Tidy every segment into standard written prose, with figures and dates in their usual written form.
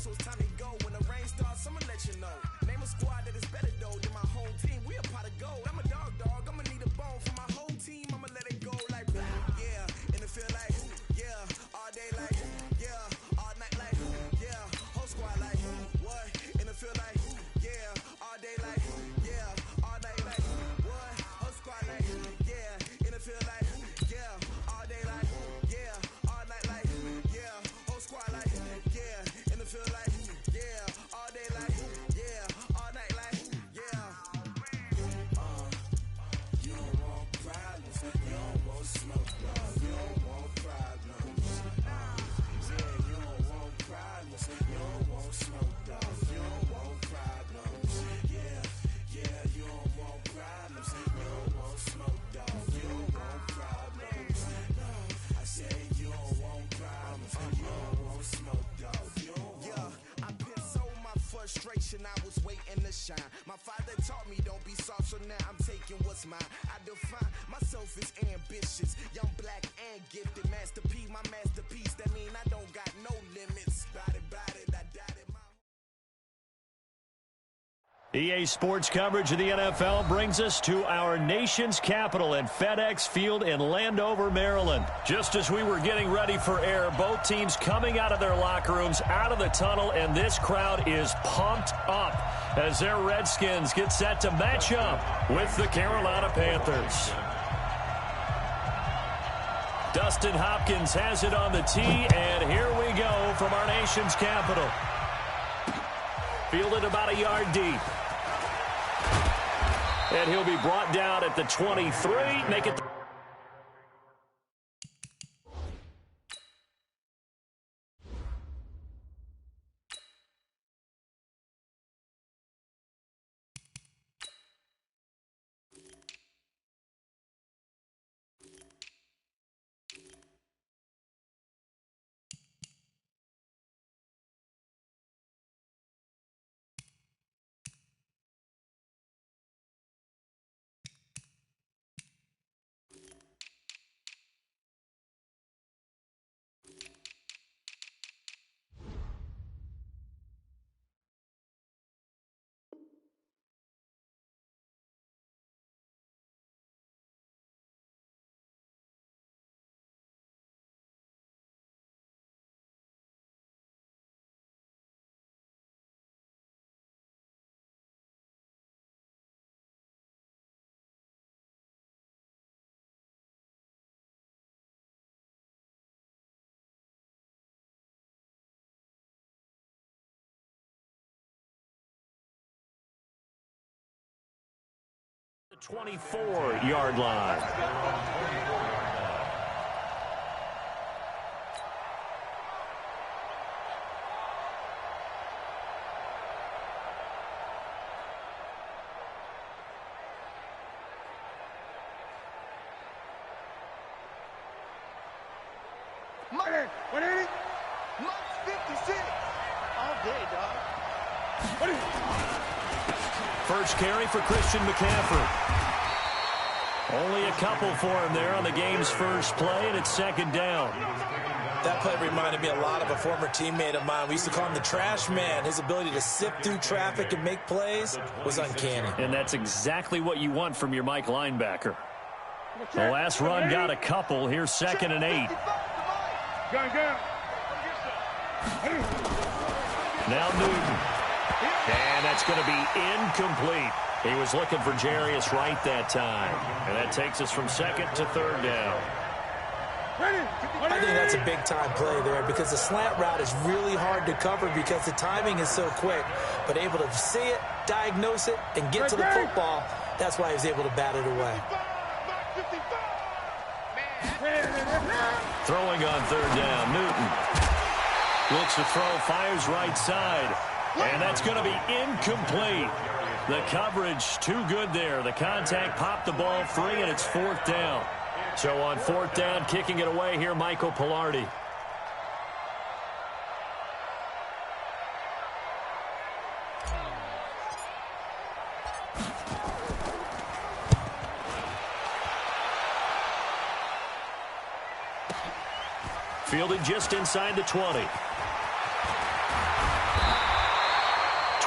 so it's time to go. When the rain starts, I'ma let you know. Name a squad that is better though than my home team. We a pot of gold. I'm a dog, I'ma need a bone for my whole team. I'ma let it go like, yeah. And it feel like, yeah. All day like, yeah. All night like, yeah. Whole squad like, what? And it feel like, yeah. All day like, yeah. All night like, what? Whole squad like, yeah. And it feel like, yeah. All day like, yeah. All night like, yeah. Whole squad like, yeah. And it feel like, yeah. All day like, yeah. All night like, yeah. You don't want problems. You don't want smoke, dog. You don't want problems. Yeah, you don't want problems. You don't want smoke, dog. You don't want problems. Yeah, you don't want problems. You don't want smoke, dog. You don't want problems. No, I said you don't want problems. You don't want smoke, dog. You don't want. Yeah, I put so my frustration. I was waiting to shine. My father taught me don't be soft, so now I'm taking what's mine. I define myself as ambitious, young, black, and gifted. Master P, my masterpiece. That mean I don't got no limits. Bout it, I doubt it. EA Sports coverage of the NFL brings us to our nation's capital at FedEx Field in Landover, Maryland. Just as we were getting ready for air, both teams coming out of their locker rooms, out of the tunnel, and this crowd is pumped up as their Redskins get set to match up with the Carolina Panthers. Dustin Hopkins has it on the tee, and here we go from our nation's capital. Fielded about a yard deep. And he'll be brought down at the 23. Make it. The 24-yard line. Money, 180, Mike 56. All day, dog. What is it? First carry for Christian McCaffrey. Only a couple for him there on the game's first play, and it's second down. That play reminded me a lot of a former teammate of mine. We used to call him the trash man. His ability to sift through traffic and make plays was uncanny. And that's exactly what you want from your Mike linebacker. The last run got a couple. Here's 2nd and 8. Now Newton. And that's going to be incomplete. He was looking for Jarius Wright that time. And that takes us from 2nd to 3rd down. I think that's a big-time play there because the slant route is really hard to cover because the timing is so quick. But able to see it, diagnose it, and get to the football, that's why he was able to bat it away. Throwing on 3rd down, Newton. Looks to throw, fires right side. And that's going to be incomplete. The coverage too good there. The contact popped the ball free, and it's 4th down. So on 4th down, kicking it away here, Michael Pilardi. Fielded just inside the 20.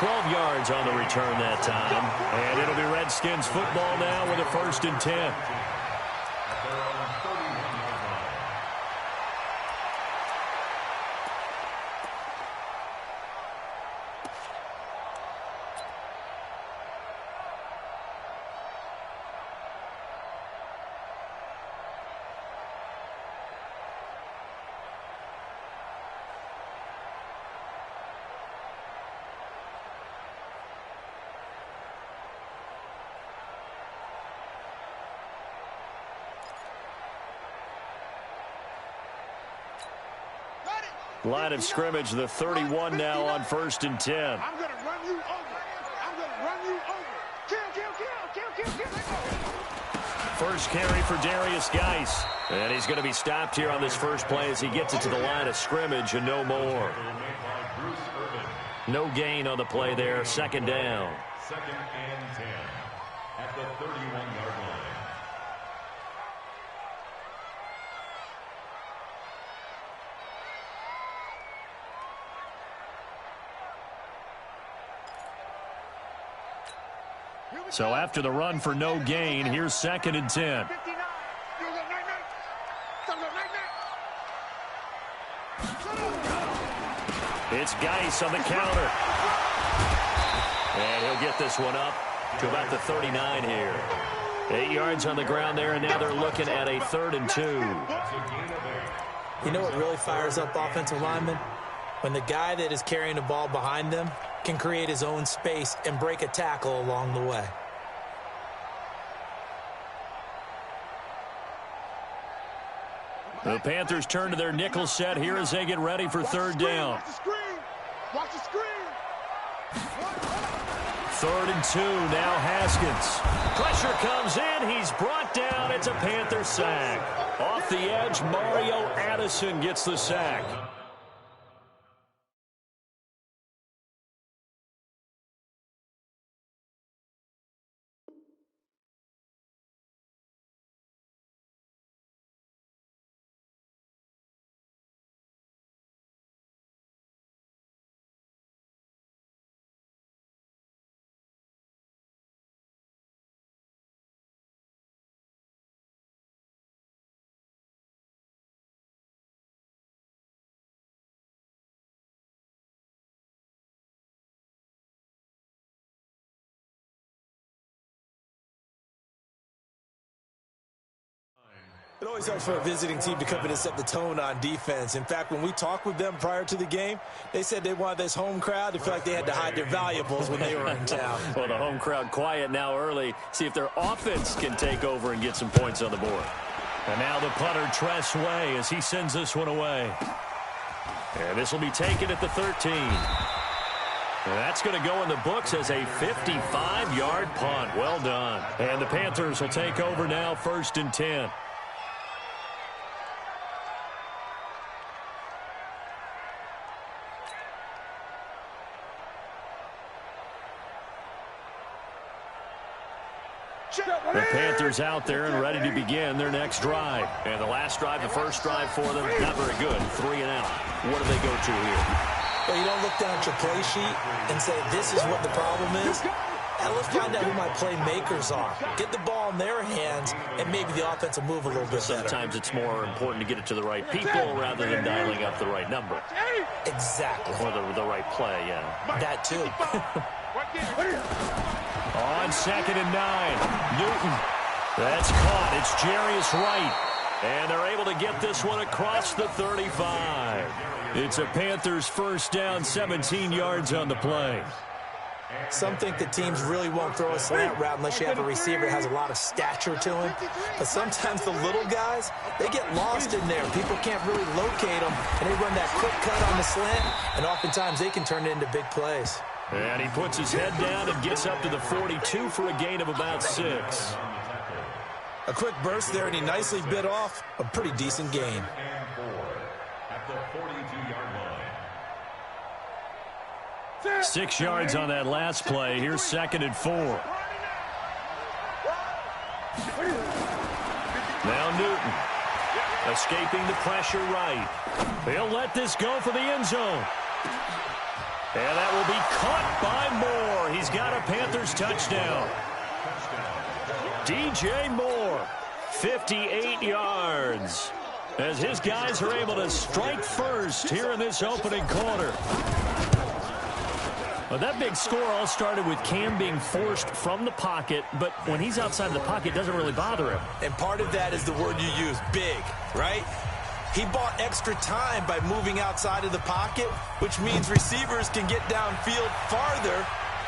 12 yards on the return that time. And it'll be Redskins football now with a 1st and 10. Line of scrimmage, the 31 now on 1st and 10. I'm going to run you over. I'm going to run you over. Kill. First carry for Darius Geis. And he's going to be stopped here on this first play as he gets it to the line of scrimmage and no more. No gain on the play there. 2nd down. 2nd and 10 at the 31-yard line. So after the run for no gain, here's 2nd and 10. It's Geis on the counter. And he'll get this one up to about the 39 here. 8 yards on the ground there, and now they're looking at a 3rd and 2. You know what really fires up offensive linemen? When the guy that is carrying the ball behind them can create his own space and break a tackle along the way. The Panthers turn to their nickel set here as they get ready for 3rd down. Watch the screen. 3rd and 2, now Haskins. Pressure comes in, he's brought down, it's a Panther sack. Off the edge, Mario Addison gets the sack. It always helps for a visiting team to come in and set the tone on defense. In fact, when we talked with them prior to the game, they said they wanted this home crowd to feel like they had to hide their valuables when they were in town. Well, the home crowd quiet now early. See if their offense can take over and get some points on the board. And now the punter, Tress Way, as he sends this one away. And this will be taken at the 13. And that's going to go in the books as a 55-yard punt. Well done. And the Panthers will take over now, 1st and 10. The Panthers out there and ready to begin their next drive. And the last drive, the first drive for them, not very good. 3 and out. What do they go to here? Well, you don't look down at your play sheet and say, this is what the problem is. Now let's find out who my playmakers are. Get the ball in their hands, and maybe the offense will move a little bit better. Sometimes it's more important to get it to the right people rather than dialing up the right number. Exactly. Or the right play, yeah. That too. On 2nd and 9, Newton. That's caught. It's Jarius Wright. And they're able to get this one across the 35. It's a Panthers first down, 17 yards on the play. Some think that teams really won't throw a slant route unless you have a receiver that has a lot of stature to him. But sometimes the little guys, they get lost in there. People can't really locate them, and they run that quick cut on the slant, and oftentimes they can turn it into big plays. And he puts his head down and gets up to the 42 for a gain of about 6. A quick burst there, and he nicely bit off a pretty decent gain. At the 42-yard line. 6 yards on that last play. Here's 2nd and 4. Now Newton. Escaping the pressure right. He'll let this go for the end zone. And that will be caught by Moore. He's got a Panthers touchdown. DJ Moore, 58 yards. As his guys are able to strike first here in this opening quarter. Well, that big score all started with Cam being forced from the pocket, but when he's outside of the pocket, it doesn't really bother him. And part of that is the word you use, big, right? He bought extra time by moving outside of the pocket, which means receivers can get downfield farther,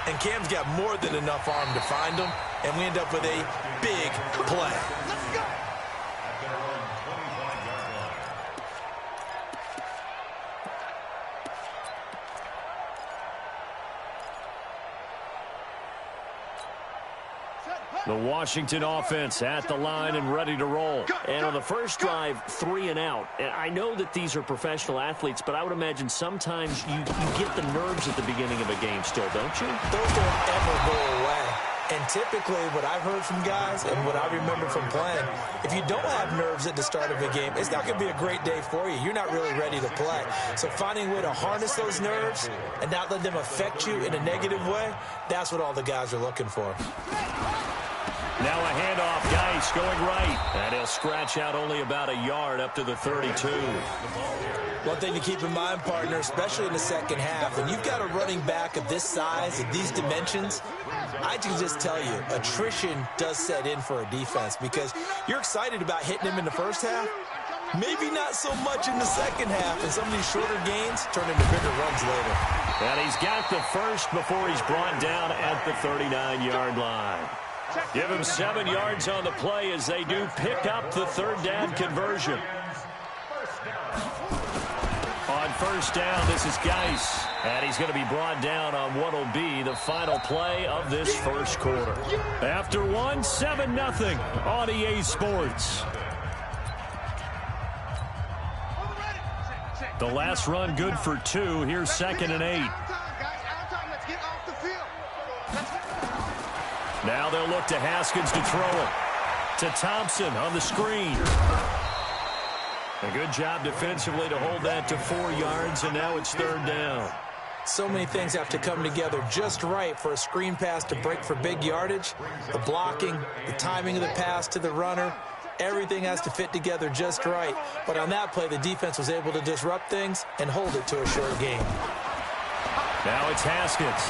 and Cam's got more than enough arm to find him, and we end up with a big play. The Washington offense at the line and ready to roll. And on the first drive, 3 and out. And I know that these are professional athletes, but I would imagine sometimes you get the nerves at the beginning of a game still, don't you? Those don't ever go away. And typically what I've heard from guys and what I remember from playing, if you don't have nerves at the start of a game, it's not going to be a great day for you. You're not really ready to play. So finding a way to harness those nerves and not let them affect you in a negative way, that's what all the guys are looking for. Now a handoff, Geis going right. And he'll scratch out only about a yard up to the 32. One thing to keep in mind, partner, especially in the second half, when you've got a running back of this size, of these dimensions, I can just tell you, attrition does set in for a defense because you're excited about hitting him in the first half, maybe not so much in the second half, and some of these shorter gains turn into bigger runs later. And he's got the first before he's brought down at the 39-yard line. Give him 7 yards on the play as they do pick up the third down conversion. On first down, this is Geis. And he's going to be brought down on what will be the final play of this first quarter. After one, 7-0 on EA Sports. The last run good for 2. Here's 2nd and 8. Now they'll look to Haskins to throw it. To Thompson on the screen. A good job defensively to hold that to 4 yards, and now it's 3rd down. So many things have to come together just right for a screen pass to break for big yardage. The blocking, the timing of the pass to the runner, everything has to fit together just right. But on that play, the defense was able to disrupt things and hold it to a short game. Now it's Haskins.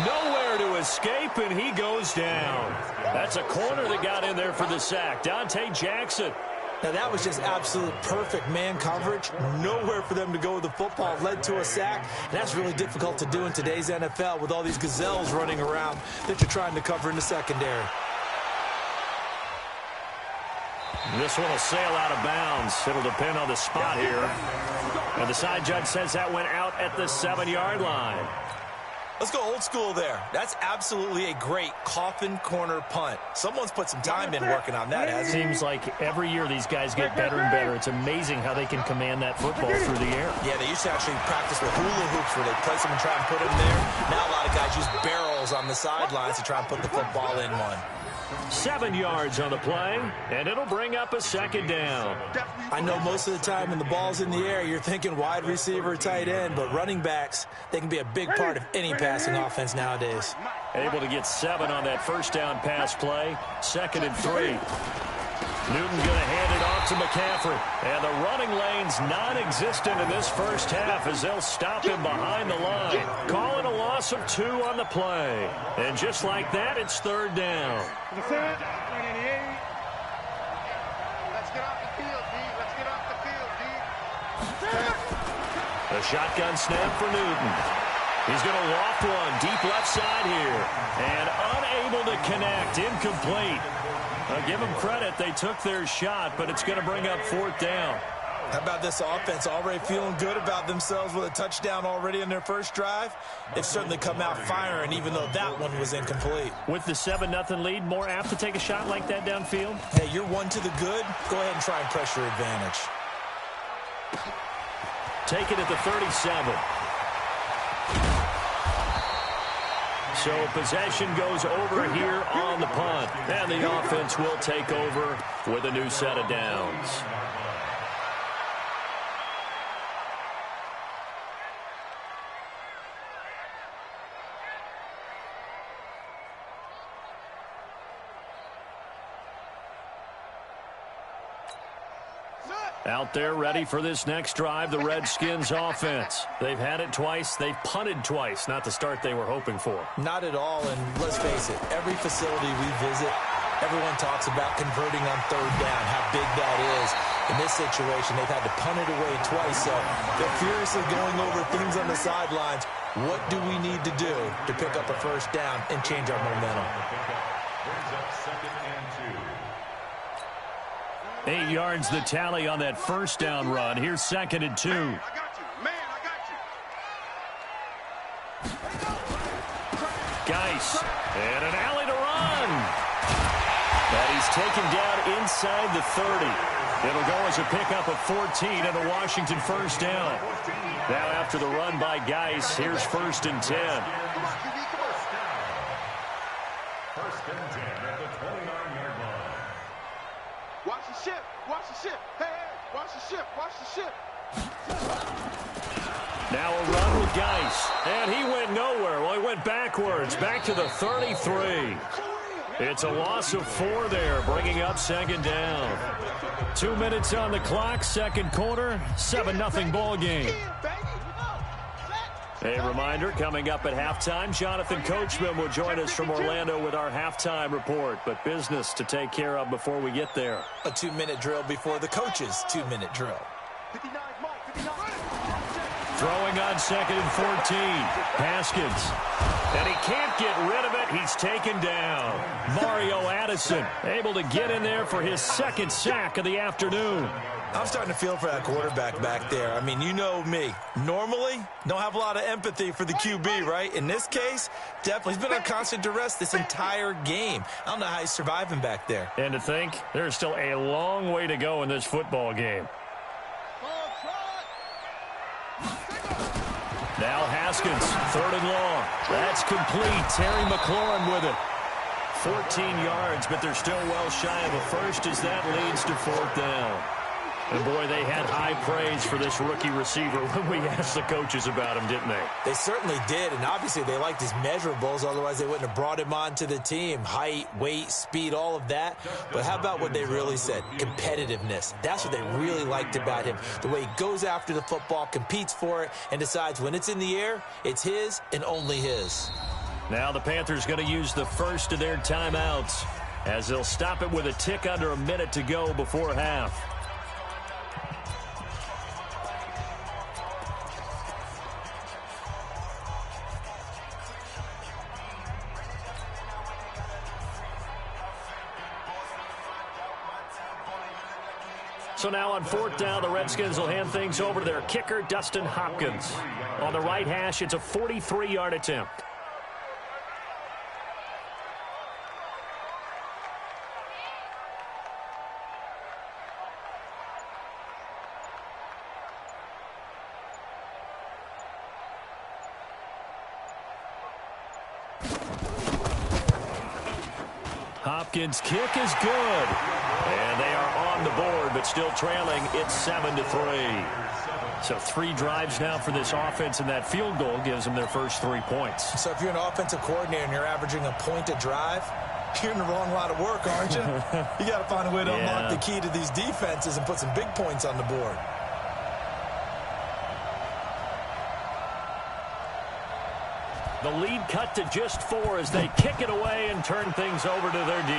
Nowhere to escape, and he goes down. That's a corner that got in there for the sack. Dante Jackson. Now, that was just absolute perfect man coverage. Nowhere for them to go with the football. Led to a sack. And that's really difficult to do in today's NFL with all these gazelles running around that you're trying to cover in the secondary. This one will sail out of bounds. It'll depend on the spot here. And the side judge says that went out at the 7-yard line. Let's go old school there. That's absolutely a great coffin corner punt. Someone's put some time in working on that, hasn't it? Seems like every year these guys get better and better. It's amazing how they can command that football through the air. Yeah, they used to actually practice with hula hoops where they place them and try and put them there. Now a lot of guys use barrels on the sidelines to try and put the football in one. 7 yards on the play, and it'll bring up a 2nd down. I know most of the time when the ball's in the air, you're thinking wide receiver, tight end, but running backs, they can be a big part of any passing offense nowadays. Able to get 7 on that first down pass play. 2nd and 3. Newton going to hand it off to McCaffrey. And the running lane's non-existent in this first half as they'll stop him behind the line. Calling a loss of 2 on the play. And just like that, it's 3rd down. Let's get off the field, D. Let's get off the field, D. A shotgun snap for Newton. He's going to loft one deep left side here. And unable to connect. Incomplete. Give them credit. They took their shot, but it's going to bring up 4th down. How about this offense? Already feeling good about themselves with a touchdown already in their first drive. They've certainly come out firing, even though that one was incomplete. With the 7-0 lead, more apt to take a shot like that downfield? Hey, you're 1 to the good. Go ahead and try and press your advantage. Take it at the 37. So possession goes over here on the punt. And the offense will take over with a new set of downs. Out there ready for this next drive, the Redskins offense. They've had it twice. They've punted twice. Not the start they were hoping for. Not at all, and let's face it, every facility we visit, everyone talks about converting on third down, how big that is. In this situation, they've had to punt it away twice, so they're furiously going over things on the sidelines. What do we need to do to pick up a first down and change our momentum? 8 yards the tally on that first down run. Here's 2nd and 2. Man, I got you. Man, I got you. Geis, and an alley to run. And he's taken down inside the 30. It'll go as a pickup of 14 and a Washington first down. Now after the run by Geis, here's 1st and 10. First and 10 at the 29-yard line. Watch the ship. Watch the ship. Hey, hey, watch the ship. Watch the ship. Now a run with Geis. And he went nowhere. Well, he went backwards. Back to the 33. It's a loss of 4 there, bringing up 2nd down. 2 minutes on the clock, second quarter, 7-0 ball game. A reminder, coming up at halftime, Jonathan Coachman will join us from Orlando with our halftime report. But business to take care of before we get there. A 2-minute drill before the coach's 2-minute drill. Throwing on 2nd and 14. Haskins. And he can't get rid of it. He's taken down. Mario Addison able to get in there for his 2nd sack of the afternoon. I'm starting to feel for that quarterback back there. I mean, you know me. Normally, don't have a lot of empathy for the QB, right? In this case, definitely. He's been on constant duress this entire game. I don't know how he's surviving back there. And to think, there's still a long way to go in this football game. Now Haskins, 3rd and long. That's complete. Terry McLaurin with it. 14 yards, but they're still well shy of a first as that leads to 4th down. And, boy, they had high praise for this rookie receiver when we asked the coaches about him, didn't they? They certainly did, and obviously they liked his measurables. Otherwise, they wouldn't have brought him onto the team. Height, weight, speed, all of that. But how about what they really said? Competitiveness. That's what they really liked about him. The way he goes after the football, competes for it, and decides when it's in the air, it's his and only his. Now the Panthers going to use the first of their timeouts as they'll stop it with a tick under a minute to go before half. So now on 4th down, the Redskins will hand things over to their kicker, Dustin Hopkins. On the right hash, it's a 43-yard attempt. Hopkins' kick is good. And they are on the board, but still trailing. It's 7-3. So 3 drives now for this offense, and that field goal gives them their first 3 points. So if you're an offensive coordinator and you're averaging a point a drive, you're in the wrong line of work, aren't you? You got to find a way to unlock the key to these defenses and put some big points on the board. The lead cut to just 4 as they kick it away and turn things over to their D.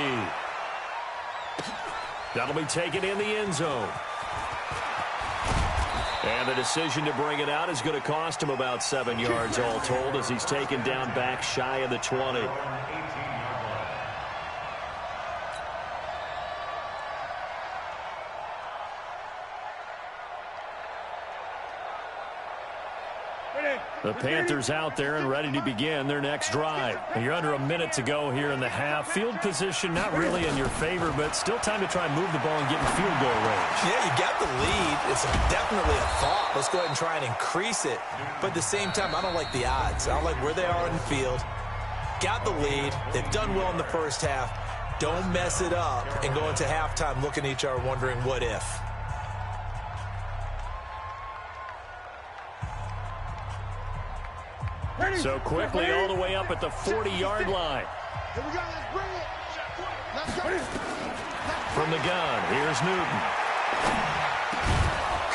That'll be taken in the end zone. And the decision to bring it out is going to cost him about 7 yards all told as he's taken down back shy of the 20. The Panthers out there and ready to begin their next drive. You're under a minute to go here in the half. Field position not really in your favor, but still time to try and move the ball and get in field goal range. Yeah, you got the lead. It's definitely a thought. Let's go ahead and try and increase it. But at the same time, I don't like the odds. I don't like where they are in the field. Got the lead. They've done well in the first half. Don't mess it up and go into halftime looking at each other wondering what if. So quickly all the way up at the 40-yard line. Here we go. Let's bring it. Let's go. From the gun, here's Newton.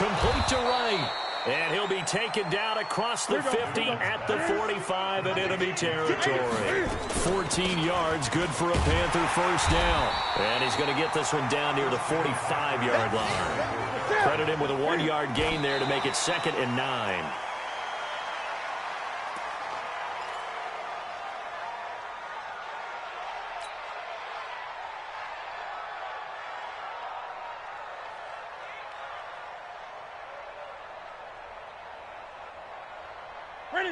Complete to right. And he'll be taken down across the 50 at the 45 in enemy territory. 14 yards, good for a Panther first down. And he's going to get this one down near the 45-yard line. Credit him with a 1-yard gain there to make it 2nd and 9.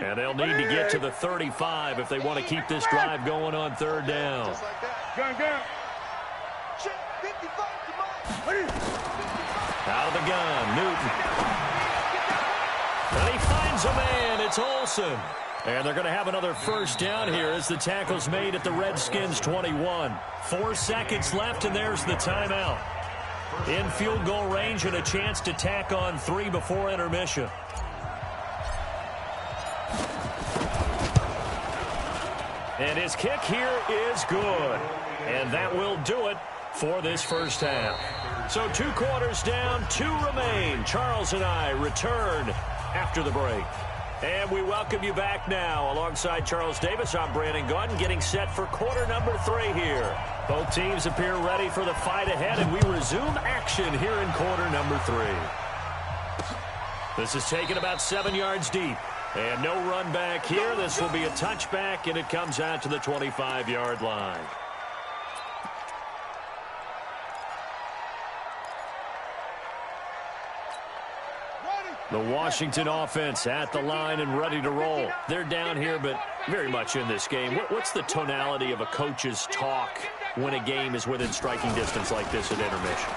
And they'll need to get to the 35 if they want to keep this drive going on 3rd down. Out of the gun, Newton. And he finds a man. It's Olsen. And they're going to have another first down here as the tackle's made at the Redskins' 21. 4 seconds left, and there's the timeout. In field goal range and a chance to tack on 3 before intermission. And his kick here is good. And that will do it for this first half. So 2 quarters down, 2 remain. Charles and I return after the break. And we welcome you back now. Alongside Charles Davis, I'm Brandon Gaudin, getting set for quarter number 3 here. Both teams appear ready for the fight ahead, and we resume action here in quarter number 3. This is taken about 7 yards deep. And no run back here. This will be a touchback, and it comes out to the 25-yard line. The Washington offense at the line and ready to roll. They're down here, but very much in this game. What's the tonality of a coach's talk when a game is within striking distance like this at intermission?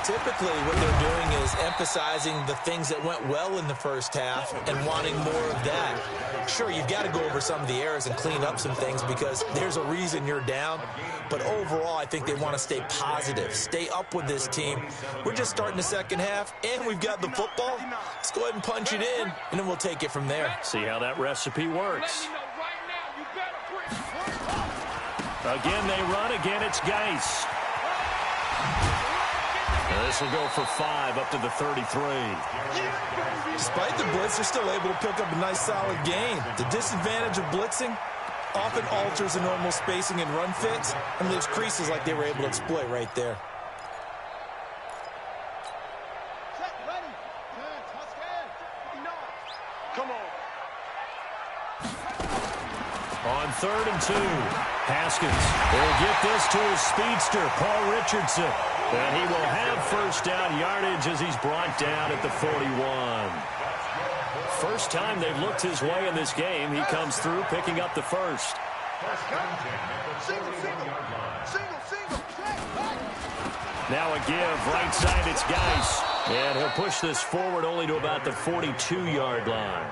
Typically, what they're doing is emphasizing the things that went well in the first half and wanting more of that. Sure, you've got to go over some of the errors and clean up some things because there's a reason you're down. But overall, I think they want to stay positive, stay up with this team. We're just starting the second half, and we've got the football. Let's go ahead and punch it in, and then we'll take it from there. See how that recipe works. Again, they run. Again, it's Geis. This will go for 5 up to the 33. Despite the blitz, they're still able to pick up a nice solid gain. The disadvantage of blitzing often alters the normal spacing and run fits and leaves creases like they were able to exploit right there. On 3rd and 2, Haskins will get this to his speedster, Paul Richardson. And he will have first down yardage as he's brought down at the 41. First time they've looked his way in this game. He comes through picking up the first. Now a give, right side, it's Geis. And he'll push this forward only to about the 42-yard line.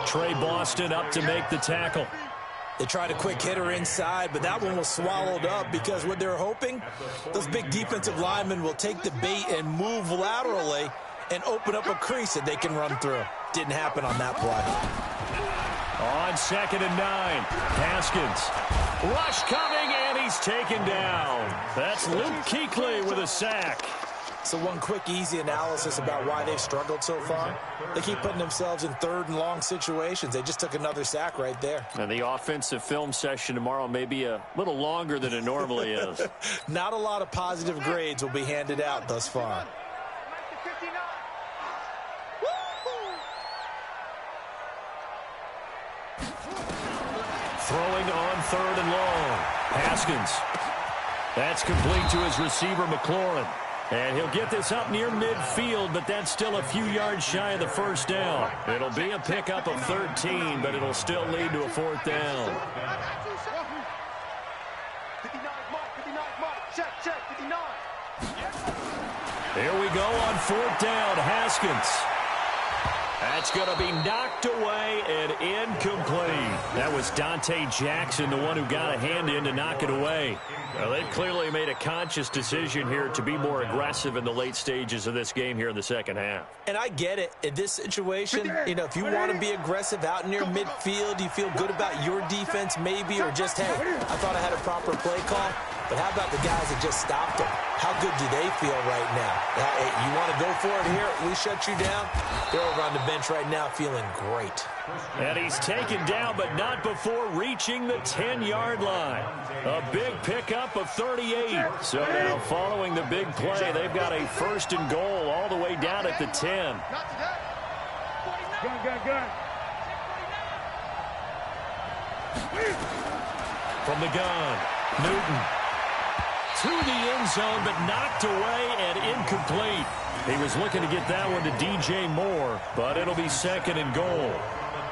Trey Boston up to make the tackle. They tried a quick hitter inside, but that one was swallowed up because what they're hoping, those big defensive linemen will take the bait and move laterally and open up a crease that they can run through. Didn't happen on that play. On 2nd and 9, Haskins. Rush coming, and he's taken down. That's Luke Kuechly with a sack. So one quick, easy analysis about why they've struggled so far. They keep putting themselves in 3rd and long situations. They just took another sack right there. And the offensive film session tomorrow may be a little longer than it normally is. Not a lot of positive grades will be handed out thus far. Throwing on 3rd and long. Haskins. That's complete to his receiver, McLaurin. And he'll get this up near midfield, but that's still a few yards shy of the first down. It'll be a pickup of 13, but it'll still lead to a 4th down. Here we go on 4th down. Haskins. That's going to be knocked away and incomplete. That was Dante Jackson, the one who got a hand in to knock it away. Well, they've clearly made a conscious decision here to be more aggressive in the late stages of this game here in the second half. And I get it. In this situation, you know, if you want to be aggressive out near midfield, you feel good about your defense maybe, or just, hey, I thought I had a proper play call. But how about the guys that just stopped them? how good do they feel right now? Hey, you want to go for it here? We shut you down. They're over on the bench right now feeling great. And he's taken down, but not before reaching the 10-yard line. A big pickup of 38. So now following the big play, they've got a 1st and goal all the way down at the 10. Gun. From the gun, Newton. To the end zone, but knocked away and incomplete. He was looking to get that one to DJ Moore, but it'll be 2nd and goal.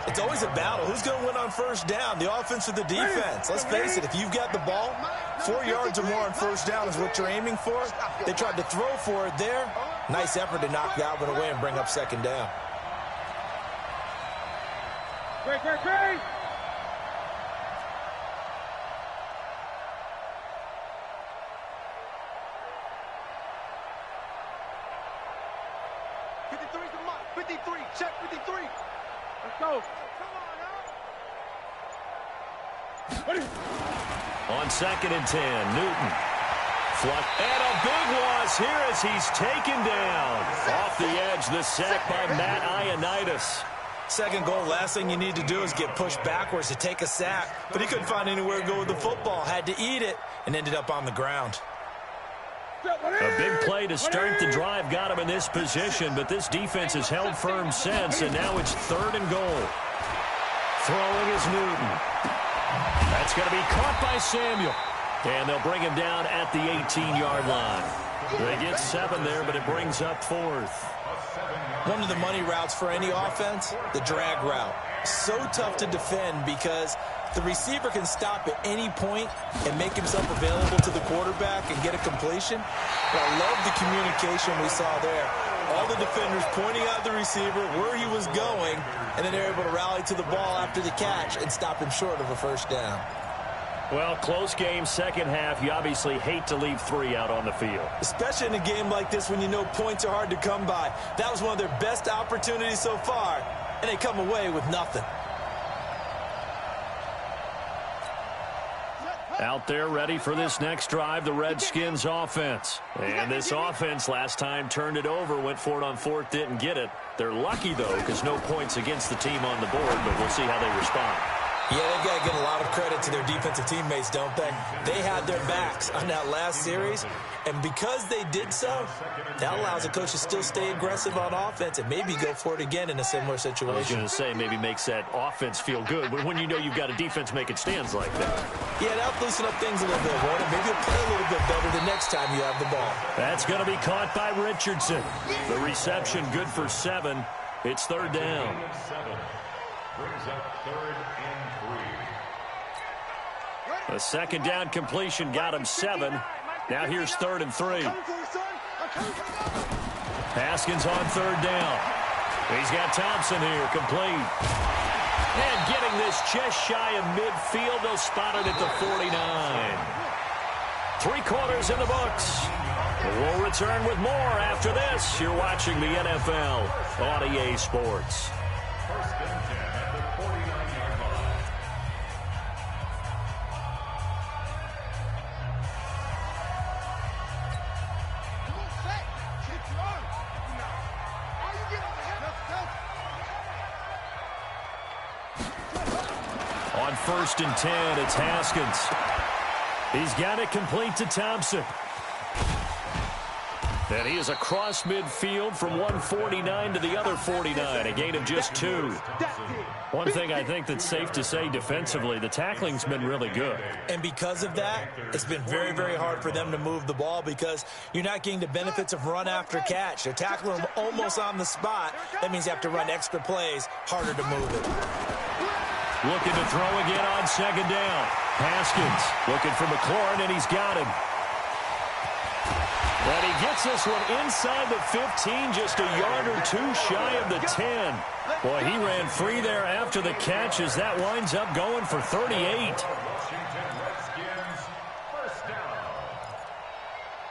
It's always a battle. Who's going to win on 1st down, the offense or the defense? Let's face it, if you've got the ball, 4 yards or more on 1st down is what you're aiming for. They tried to throw for it there. Nice effort to knock that one away and bring up 2nd down. Great. 53, check 53. Let's go. Come on, On 2nd and 10, Newton. And a big loss here as he's taken down. Off the edge, the sack by Matt Ioannidis. 2nd goal, last thing you need to do is get pushed backwards to take a sack. But he couldn't find anywhere to go with the football. Had to eat it and ended up on the ground. A big play to start the drive got him in this position, but this defense has held firm since, and now it's 3rd and goal. Throwing is Newton. That's going to be caught by Samuel. And they'll bring him down at the 18-yard line. They get 7 there, but it brings up 4th. One of the money routes for any offense, the drag route. So tough to defend because the receiver can stop at any point and make himself available to the quarterback and get a completion. But I love the communication we saw there. All the defenders pointing out the receiver, where he was going, and then they're able to rally to the ball after the catch and stop him short of a 1st down. Well, close game, 2nd half. You obviously hate to leave 3 out on the field. Especially in a game like this when you know points are hard to come by. That was one of their best opportunities so far, and they come away with nothing. Out there ready for this next drive, the Redskins offense. And this offense last time turned it over, went for it on 4th, didn't get it. They're lucky, though, because no points against the team on the board, but we'll see how they respond. Yeah, they've got to get a lot of credit to their defensive teammates, don't they? They had their backs on that last series, and because they did so, that allows the coach to still stay aggressive on offense and maybe go for it again in a similar situation. I was going to say maybe makes that offense feel good when you know you've got a defense making stands like that. Yeah, that'll loosen up things a little bit, won't it? Maybe you'll play a little bit better the next time you have the ball. That's going to be caught by Richardson. The reception good for 7. It's 3rd down. Brings up 3rd and 3. The 2nd down completion got him 7. Now here's 3rd and 3. Haskins on 3rd down. He's got Thompson here, complete. And getting this just shy of midfield, they'll spot it at the 49. 3 quarters in the books. We'll return with more after this. You're watching the NFL on EA Sports. 1st and 10 at the 49-yard line. On 1st and 10, it's Haskins. He's got it complete to Thompson. And he is across midfield from 149 to the other 49, a gain of just 2. One thing I think that's safe to say defensively, the tackling's been really good. And because of that, it's been very, very hard for them to move the ball because you're not getting the benefits of run after catch. They're tackling them almost on the spot. That means you have to run extra plays, harder to move it. Looking to throw again on 2nd down. Haskins looking for McLaurin, and he's got him. And he gets this one inside the 15, just a yard or 2 shy of the 10. Boy, he ran free there after the catch as that winds up going for 38. Washington Redskins, 1st down.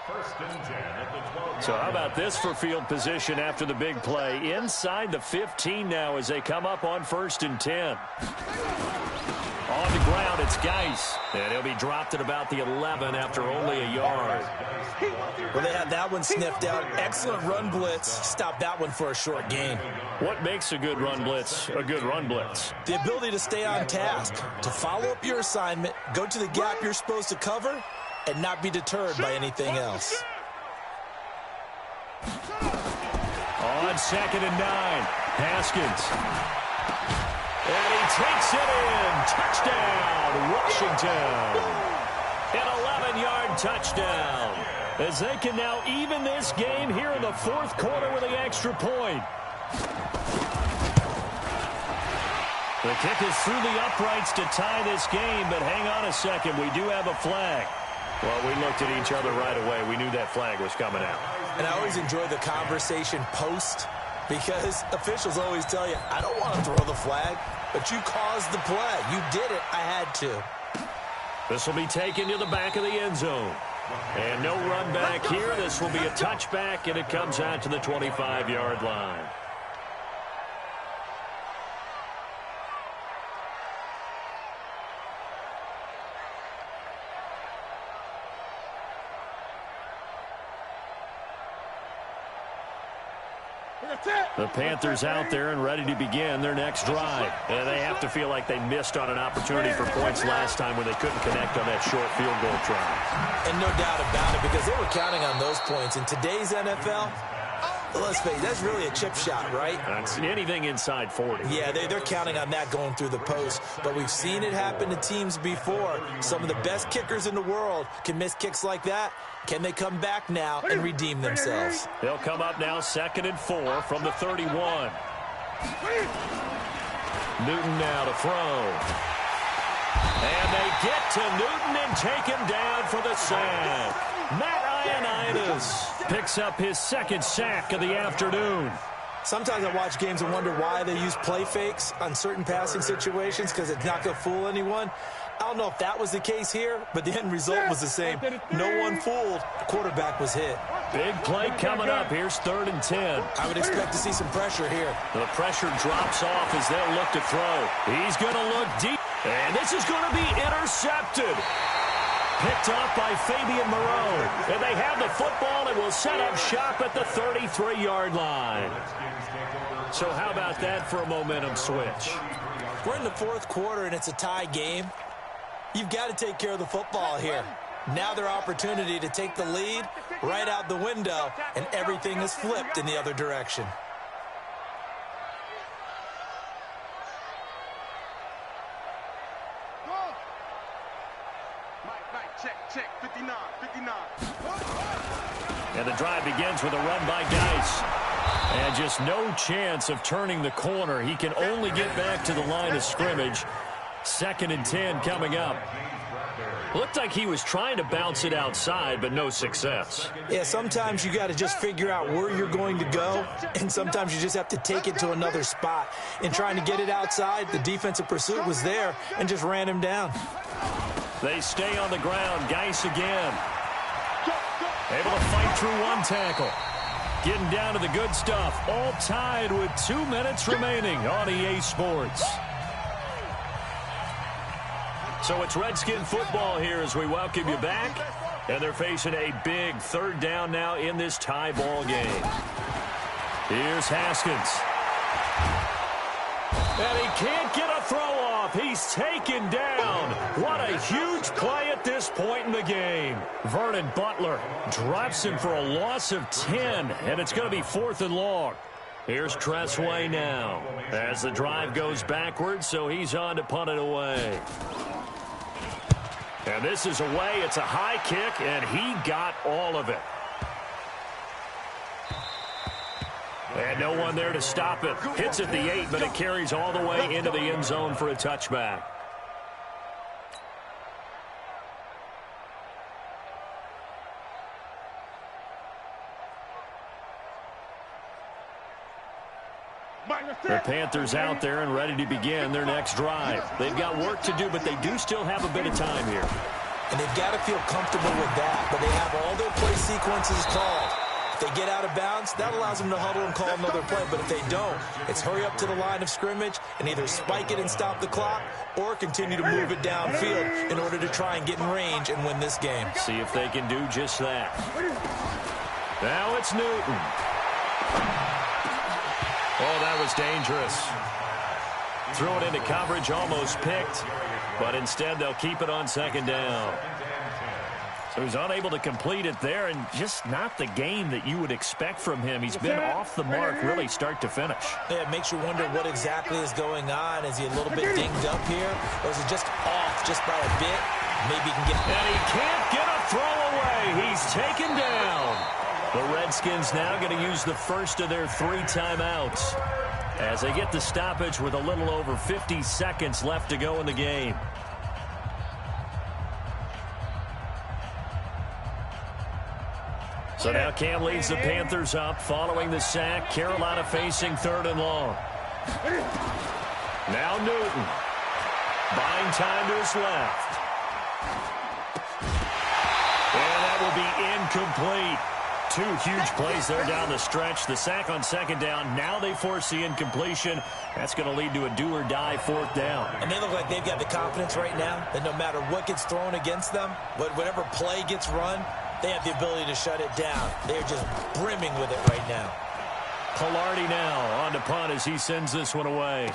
1st and 10 at the 12-yard So how about this for field position after the big play? Inside the 15 now as they come up on 1st and 10. On the ground, it's Geis. And he'll be dropped at about the 11 after only a yard. Well, they had that one sniffed out. Excellent run blitz. Stop that one for a short gain. What makes a good run blitz a good run blitz? The ability to stay on task, to follow up your assignment, go to the gap you're supposed to cover, and not be deterred by anything else. On 2nd and 9, Haskins. And he takes it in. Touchdown, Washington. An 11-yard touchdown. As they can now even this game here in the 4th quarter with the extra point. The kick is through the uprights to tie this game, but hang on a second. We do have a flag. Well, we looked at each other right away. We knew that flag was coming out. And I always enjoy the conversation post, because officials always tell you, I don't want to throw the flag, but you caused the play. You did it. I had to. This will be taken to the back of the end zone. And no run back here. This will be a touchback, and it comes out to the 25-yard line. The Panthers out there and ready to begin their next drive. And they have to feel like they missed on an opportunity for points last time when they couldn't connect on that short field goal try. And no doubt about it, because they were counting on those points. In today's NFL, let's face it, that's really a chip shot, right? That's anything inside 40. Yeah, they're counting on that going through the post. But we've seen it happen to teams before. Some of the best kickers in the world can miss kicks like that. Can they come back now and redeem themselves? They'll come up now 2nd and 4 from the 31. Newton now to throw. And they get to Newton and take him down for the sack. Matt Ioannidis picks up his 2nd sack of the afternoon. Sometimes I watch games and wonder why they use play fakes on certain passing situations, because it's not going to fool anyone. I don't know if that was the case here, but the end result was the same. No one fooled. The quarterback was hit. Big play coming up. Here's 3rd and 10. I would expect to see some pressure here. The pressure drops off as they'll look to throw. He's going to look deep. And this is going to be intercepted. Picked up by Fabian Moreau. And they have the football and will set up shop at the 33-yard line. So how about that for a momentum switch? We're in the 4th quarter and it's a tie game. You've got to take care of the football here. Now their opportunity to take the lead right out the window, and everything is flipped in the other direction. Check, 59. And the drive begins with a run by Geis. And just no chance of turning the corner. He can only get back to the line of scrimmage. 2nd and 10 coming up. Looked like he was trying to bounce it outside, but no success. Yeah, sometimes you got to just figure out where you're going to go, and sometimes you just have to take it to another spot. In trying to get it outside, the defensive pursuit was there and just ran him down. They stay on the ground. Geis again. Able to fight through one tackle. Getting down to the good stuff. All tied with 2 minutes remaining on EA Sports. So it's Redskin football here as we welcome you back. And they're facing a big 3rd down now in this tie ball game. Here's Haskins. And he can't get a throw off. He's taken down. What a huge play at this point in the game. Vernon Butler drops him for a loss of 10. And it's going to be 4th and long. Here's Tressway now as the drive goes backwards, so he's on to punt it away. And this is away. It's a high kick, and he got all of it. And no one there to stop it. Hits at the 8, but it carries all the way into the end zone for a touchback. The Panthers out there and ready to begin their next drive. They've got work to do, but they do still have a bit of time here. And they've got to feel comfortable with that, but they have all their play sequences called. If they get out of bounds, that allows them to huddle and call another play. But if they don't, it's hurry up to the line of scrimmage and either spike it and stop the clock or continue to move it downfield in order to try and get in range and win this game. See if they can do just that. Now it's Newton. Oh, that was dangerous. Threw it into coverage, almost picked, but instead they'll keep it on second down. So he's unable to complete it there, and just not the game that you would expect from him. He's been off the mark really start to finish. Yeah, it makes you wonder what exactly is going on. Is he a little bit dinged up here, or is it just off just by a bit? Maybe he can get... And he can't get a throw away. He's taken down. The Redskins now going to use the first of their 3 timeouts as they get the stoppage with a little over 50 seconds left to go in the game. So now Cam leads the Panthers up following the sack. Carolina facing 3rd and long. Now Newton. Buying time to his left. And that will be incomplete. 2 huge plays there down the stretch. The sack on second down. Now they force the incompletion. That's going to lead to a do-or-die 4th down. And they look like they've got the confidence right now that no matter what gets thrown against them, whatever play gets run, they have the ability to shut it down. They're just brimming with it right now. Palardy now on to punt as he sends this one away.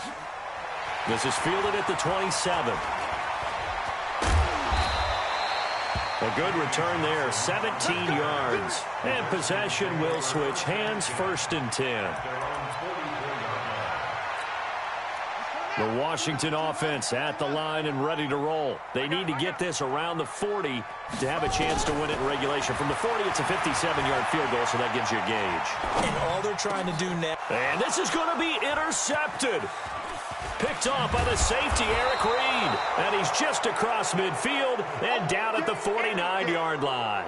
This is fielded at the 27. A good return there, 17 yards. And possession will switch hands, 1st and 10. The Washington offense at the line and ready to roll. They need to get this around the 40 to have a chance to win it in regulation. From the 40, it's a 57-yard field goal, so that gives you a gauge. And all they're trying to do now... And this is going to be intercepted. Picked off by the safety, Eric Reed. And he's just across midfield and down at the 49-yard line.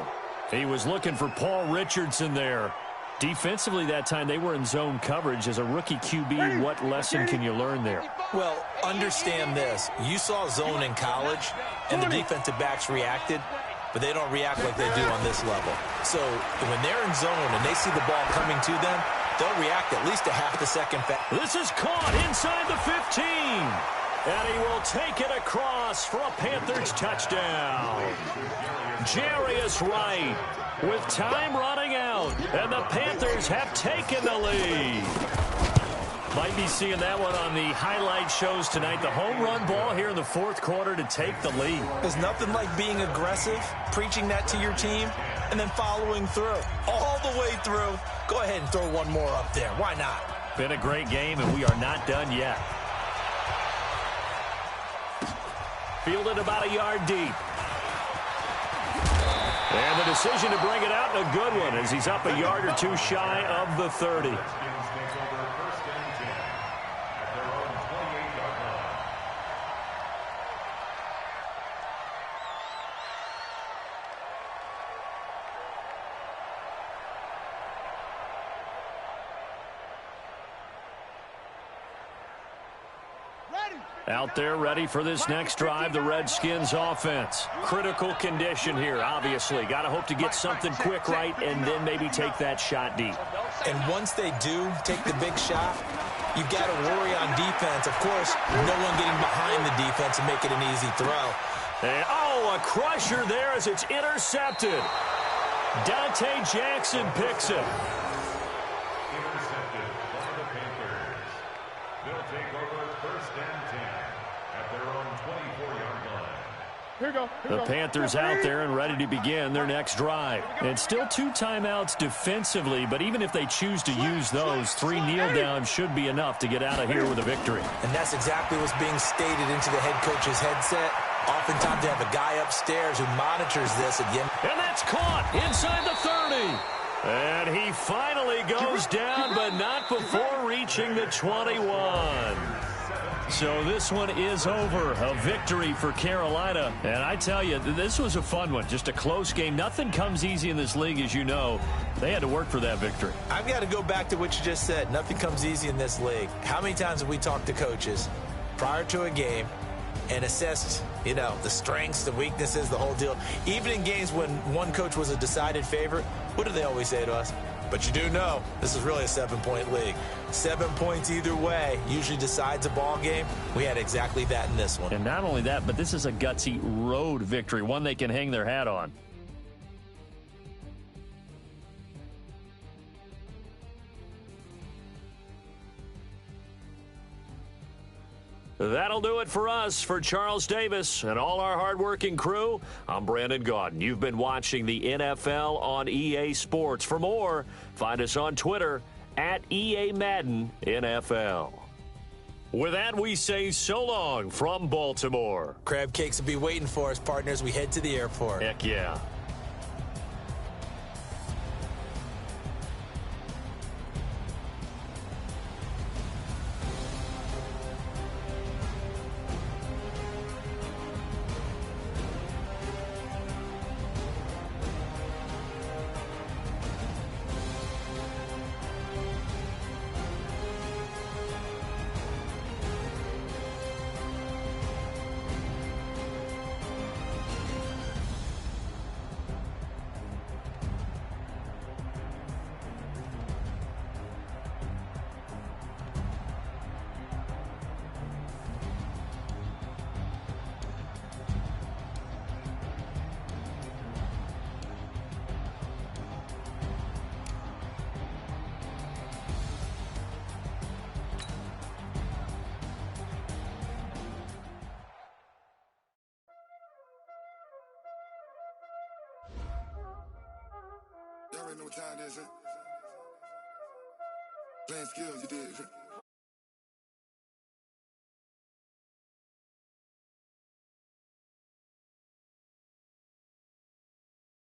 He was looking for Paul Richardson there. Defensively that time, they were in zone coverage. As a rookie QB, what lesson can you learn there? Well, understand this. You saw zone in college, and the defensive backs reacted, but they don't react like they do on this level. So when they're in zone and they see the ball coming to them, they'll react at least a half a second fast. This is caught inside the 15. And he will take it across for a Panthers touchdown. Jarius Wright with time running out. And the Panthers have taken the lead. Might be seeing that one on the highlight shows tonight. The home run ball here in the 4th quarter to take the lead. There's nothing like being aggressive, preaching that to your team, and then following through. All the way through. Go ahead and throw one more up there. Why not? Been a great game, and we are not done yet. Fielded about a yard deep. And the decision to bring it out, a good one, as he's up a yard or 2 shy of the 30. Out there ready for this next drive, the Redskins offense. Critical condition here, obviously. Got to hope to get something quick right and then maybe take that shot deep. And once they do take the big shot, you've got to worry on defense. Of course, no one getting behind the defense and make it an easy throw. And, oh, a crusher there as it's intercepted. Dante Jackson picks it. Intercepted by the Panthers. They'll take over 1st and 10 at their own 24-yard line. Here we go. The Panthers out there and ready to begin their next drive. And still 2 timeouts defensively, but even if they choose to use those, 3 kneel downs should be enough to get out of here with a victory. And that's exactly what's being stated into the head coach's headset. Oftentimes they have a guy upstairs who monitors this again. And that's caught inside the 30. And he finally goes down, but not before reaching the 21. So this one is over. A victory for Carolina. And I tell you, this was a fun one. Just a close game. Nothing comes easy in this league, as you know. They had to work for that victory. I've got to go back to what you just said. Nothing comes easy in this league. How many times have we talked to coaches prior to a game and assessed, you know, the strengths, the weaknesses, the whole deal? Even in games when one coach was a decided favorite, what do they always say to us? But you do know this is really a 7-point league. 7 points either way usually decides a ball game. We had exactly that in this one. And not only that, but this is a gutsy road victory, one they can hang their hat on. That'll do it for us. For Charles Davis and all our hardworking crew, I'm Brandon Gaudin. You've been watching the NFL on EA Sports. For more, find us on Twitter at EA Madden NFL. With that, we say so long from Baltimore. Crab cakes will be waiting for us, partners. We head to the airport. Heck yeah. Y'all already know what time it is, huh? Playing skills, you did.